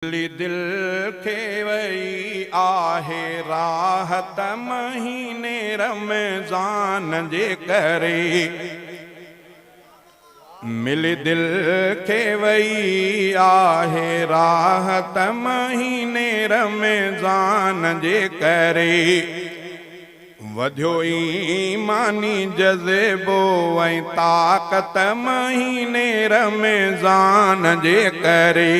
दिल खे वई आहे राहत महीने रमज़ान जे करे। मिली दिल खे वई आहे राहत महीने रमज़ान जे करे। वधियो ईमानी जज़्बो ऐं ताक़त महीने रमज़ान जे करे।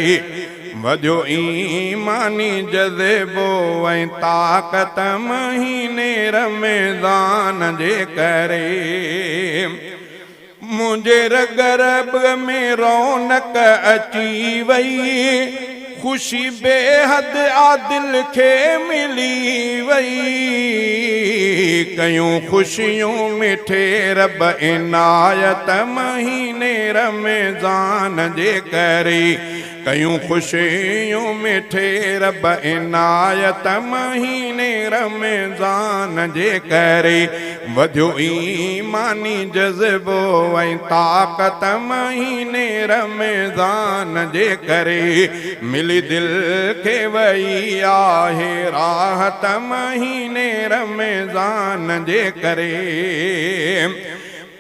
वधियो ईमानी जज़्बो ऐं ताक़त महीने रमज़ान जे करे। मुंहिंजे रग रग में रौनक अची वई, खुशी बेहद आदिल खे मिली वई। कयूं खुशियूं मिठे रब इनायत महीने रमज़ान जे करे। कयूं खुशियूं मिठे रब इनायत महीने रमज़ान जे करे। वधियो ईमानी जज़्बो ऐं ताक़त महीने रमज़ान जे करे। मिली दिल खे वई आहे राहत महीने रमज़ान जे करे।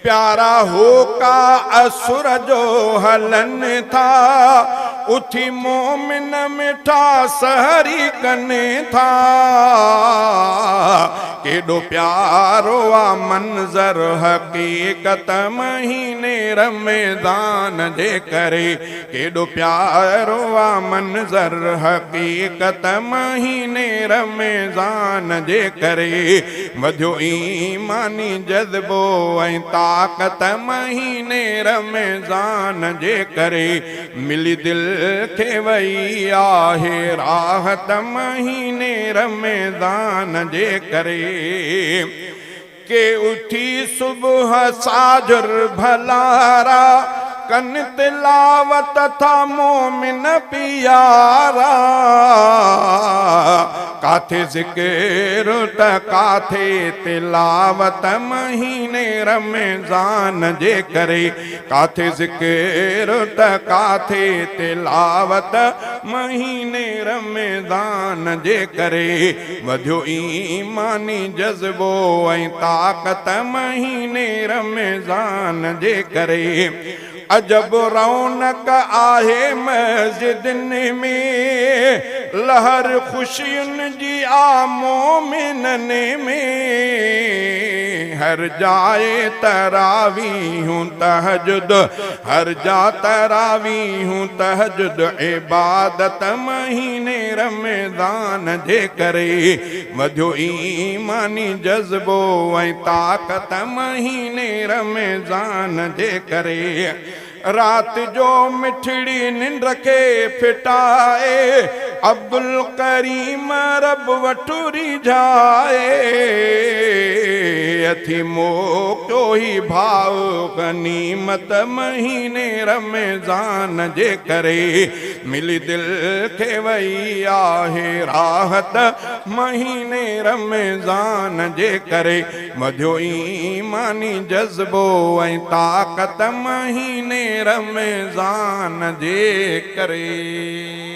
प्यारा होका असुर जो हलन था, उथी मोमिन मिठा सहरी कने था। केॾो प्यारो आ मंज़र हकीकत महीने रमज़ान जे करे। केॾो प्यारो आ मंज़र हकीकत महीने रमज़ान जे करे। वधियो ईमानी जज़्बो ऐं ताक़त महीने रमज़ान जे करे। मिली दिल खे वई आहे राहत महीने रमज़ान जे करे। के उठी सुबह साजुर भलारा, कन तिलावत था मोमिन पियारा। काथे ज़िक्र त काथे तिलावत महीने रमज़ान जे करे। काथे ज़िक्र त काथे तिलावत महीने रमज़ान जे करे। वधियो ईमानी जज़्बो ऐं ताक़त महीने रमज़ान जे करे। अजब रौनक आहे मस्जिदनि में, लहर खुशियुनि जी आ मोमिननि में। हर जाए तरावीहूं तहजुद, हर जा तरावीहूं तहजुद इबादत महीने रमज़ान जे करे। वधियो ईमानी जज़्बो ऐं ताक़त महीने रमज़ान जे करे। रात जो मिठड़ी निंड खे फिटाए, अब्दुल करीम रब वटूरी जाए। अथी मोकियो ही भाव गनीमत महीने रमज़ान जे करे। मिली दिल खे वई आहे राहत महीने रमज़ान जे करे। वधियो ईमानी जज़्बो ऐं ताक़त महीने रमज़ान जे करे।